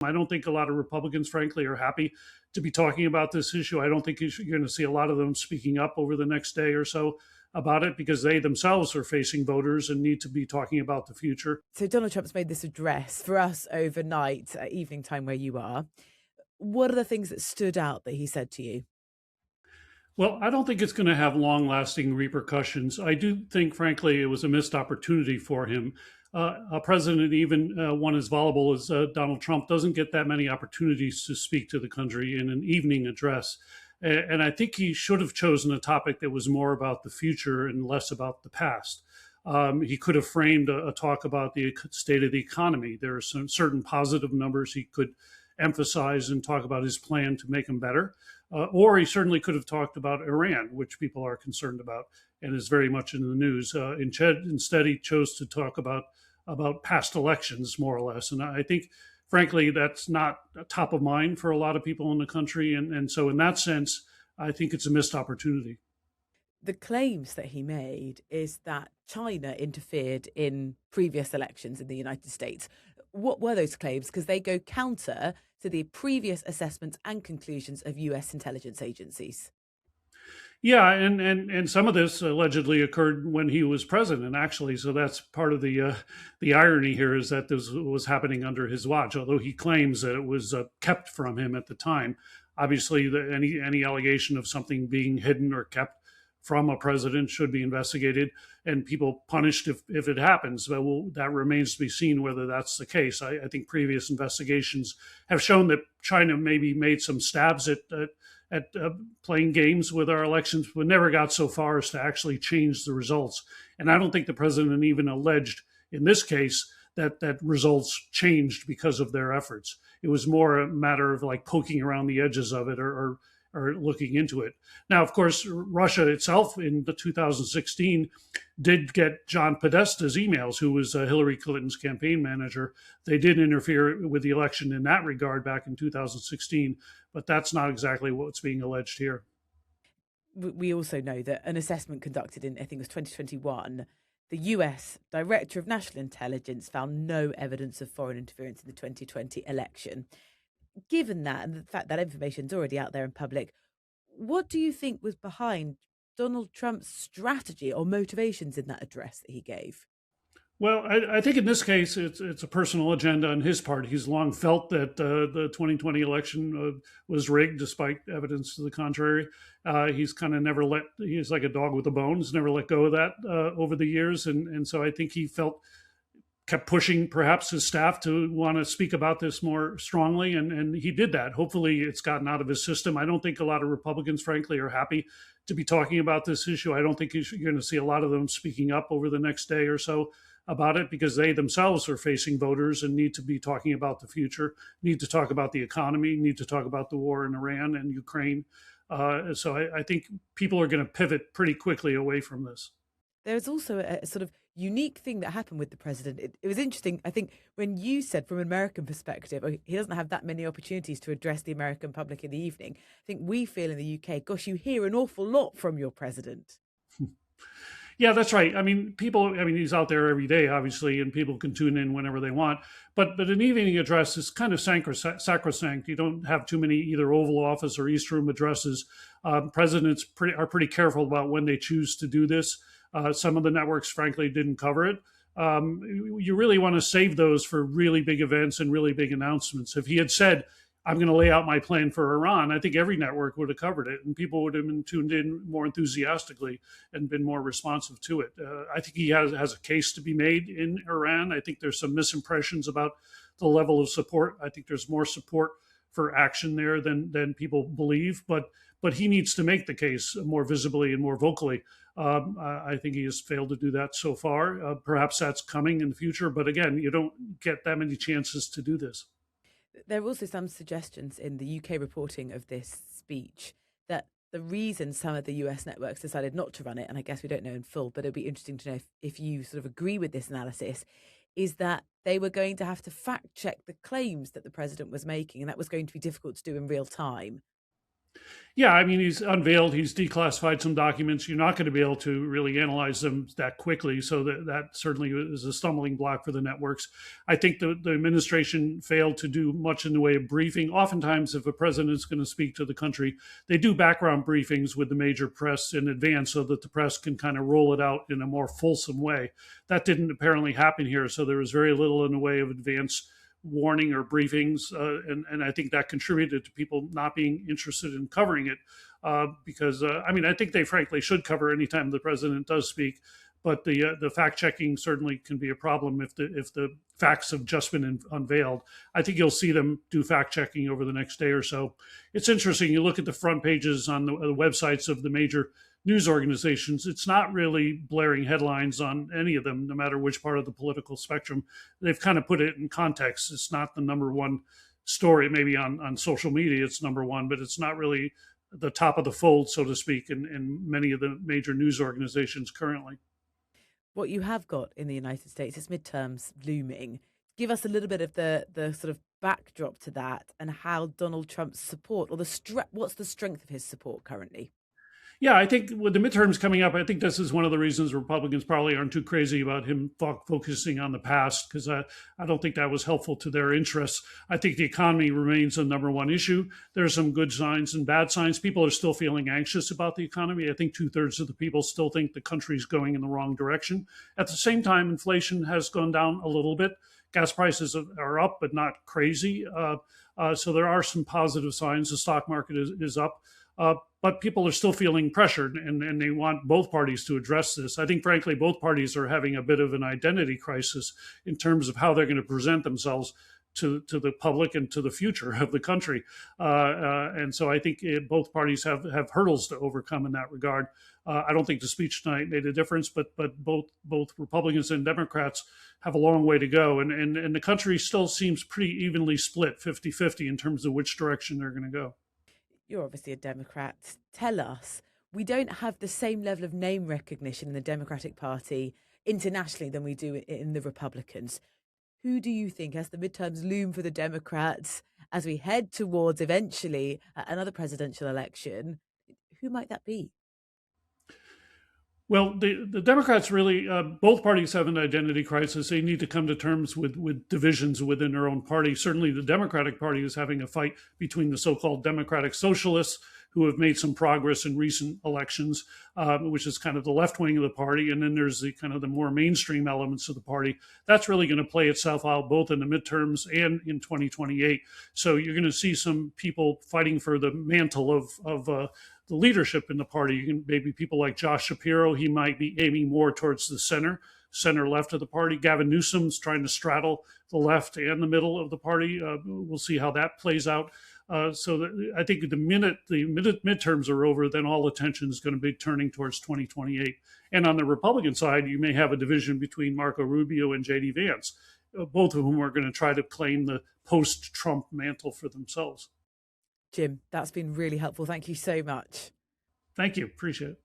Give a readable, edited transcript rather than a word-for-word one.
I don't think a lot of Republicans, frankly, are happy to be talking about this issue. I don't think you're going to see a lot of them speaking up over the next day or so about it because they themselves are facing voters and need to be talking about the future. So Donald Trump's made this address for us overnight at evening time where you are. What are the things that stood out that he said to you? Well, I don't think it's going to have long lasting repercussions. I do think, frankly, it was a missed opportunity for him. A president, even one as volatile as Donald Trump, doesn't get that many opportunities to speak to the country in an evening address. And I think he should have chosen a topic that was more about the future and less about the past. He could have framed a talk about the state of the economy. There are some certain positive numbers he could emphasize and talk about his plan to make them better. Or he certainly could have talked about Iran, which people are concerned about and is very much in the news. Instead, he chose to talk about past elections, more or less. And I think, frankly, that's not top of mind for a lot of people in the country. And so, in that sense, I think it's a missed opportunity. The claims that he made is that China interfered in previous elections in the United States. What were those claims? Because they go counter to the previous assessments and conclusions of US intelligence agencies. Yeah, and some of this allegedly occurred when he was president, actually. So that's part of the irony here is that this was happening under his watch, although he claims that it was kept from him at the time. Obviously, any allegation of something being hidden or kept from a president should be investigated and people punished if it happens. But that remains to be seen whether that's the case. I think previous investigations have shown that China maybe made some stabs at playing games with our elections, but never got so far as to actually change the results. And I don't think the president even alleged in this case that results changed because of their efforts. It was more a matter of like poking around the edges of it or looking into it. Now, of course, Russia itself in the 2016 did get John Podesta's emails, who was Hillary Clinton's campaign manager. They did interfere with the election in that regard back in 2016, but that's not exactly what's being alleged here. We also know that an assessment conducted in, I think it was 2021, the US Director of National Intelligence found no evidence of foreign interference in the 2020 election. Given that and the fact that information is already out there in public, what do you think was behind Donald Trump's strategy or motivations in that address that he gave? Well, I think in this case, it's a personal agenda on his part. He's long felt that the 2020 election was rigged, despite evidence to the contrary. He's kind of never he's like a dog with a bone. He's never let go of that over the years. And so I think he kept pushing perhaps his staff to want to speak about this more strongly. And he did that. Hopefully it's gotten out of his system. I don't think a lot of Republicans, frankly, are happy to be talking about this issue. I don't think you're going to see a lot of them speaking up over the next day or so about it because they themselves are facing voters and need to be talking about the future, need to talk about the economy, need to talk about the war in Iran and Ukraine. So I think people are going to pivot pretty quickly away from this. There's also a sort of unique thing that happened with the president. It was interesting, I think, when you said from an American perspective, oh, he doesn't have that many opportunities to address the American public in the evening. I think we feel in the UK, gosh, you hear an awful lot from your president. Yeah, that's right. I mean, he's out there every day, obviously, and people can tune in whenever they want. But an evening address is kind of sacrosanct. You don't have too many either Oval Office or East Room addresses. Presidents are pretty careful about when they choose to do this. Some of the networks, frankly, didn't cover it. You really want to save those for really big events and really big announcements. If he had said, I'm going to lay out my plan for Iran, I think every network would have covered it and people would have been tuned in more enthusiastically and been more responsive to it. I think he has a case to be made in Iran. I think there's some misimpressions about the level of support. I think there's more support for action there than people believe, but he needs to make the case more visibly and more vocally. I think he has failed to do that so far. Perhaps that's coming in the future, but again, you don't get that many chances to do this. There are also some suggestions in the UK reporting of this speech that the reason some of the US networks decided not to run it, and I guess we don't know in full, but it'd be interesting to know if you sort of agree with this analysis, is that they were going to have to fact check the claims that the president was making, and that was going to be difficult to do in real time. Yeah, I mean, he's unveiled, he's declassified some documents. You're not going to be able to really analyze them that quickly. So that certainly is a stumbling block for the networks. I think the administration failed to do much in the way of briefing. Oftentimes, if a president is going to speak to the country, they do background briefings with the major press in advance so that the press can kind of roll it out in a more fulsome way. That didn't apparently happen here. So there was very little in the way of advance warning or briefings, and I think that contributed to people not being interested in covering it because I mean I think they frankly should cover anytime the president does speak, but the fact checking certainly can be a problem if the facts have just been unveiled. I think you'll see them do fact checking over the next day or so. It's interesting. You look at the front pages on the websites of the major news organizations, it's not really blaring headlines on any of them, no matter which part of the political spectrum. They've kind of put it in context. It's not the number one story, maybe on social media, it's number one, but it's not really the top of the fold, so to speak, in many of the major news organizations currently. What you have got in the United States is midterms looming. Give us a little bit of the sort of backdrop to that and how Donald Trump's support or what's the strength of his support currently? Yeah, I think with the midterms coming up, I think this is one of the reasons Republicans probably aren't too crazy about him focusing on the past, because I don't think that was helpful to their interests. I think the economy remains the number one issue. There are some good signs and bad signs. People are still feeling anxious about the economy. I think two-thirds of the people still think the country's going in the wrong direction. At the same time, inflation has gone down a little bit. Gas prices are up, but not crazy. So there are some positive signs. The stock market is up. But people are still feeling pressured, and they want both parties to address this. I think, frankly, both parties are having a bit of an identity crisis in terms of how they're going to present themselves to the public and to the future of the country. And so I think both parties have hurdles to overcome in that regard. I don't think the speech tonight made a difference, but both Republicans and Democrats have a long way to go. And the country still seems pretty evenly split, 50-50, in terms of which direction they're going to go. You're obviously a Democrat. Tell us, we don't have the same level of name recognition in the Democratic Party internationally than we do in the Republicans. Who do you think, as the midterms loom for the Democrats, as we head towards eventually another presidential election, who might that be? Well, the Democrats really, both parties have an identity crisis. They need to come to terms with divisions within their own party. Certainly, the Democratic Party is having a fight between the so called Democratic Socialists, who have made some progress in recent elections, which is kind of the left wing of the party. And then there's the kind of the more mainstream elements of the party. That's really going to play itself out both in the midterms and in 2028. So you're going to see some people fighting for the mantle of the leadership in the party. You can, maybe people like Josh Shapiro, he might be aiming more towards the center left of the party. Gavin Newsom's trying to straddle the left and the middle of the party. We'll see how that plays out. I think the minute midterms are over, then all attention is going to be turning towards 2028. And on the Republican side, you may have a division between Marco Rubio and J.D. Vance, both of whom are going to try to claim the post-Trump mantle for themselves. Jim, that's been really helpful. Thank you so much. Thank you. Appreciate it.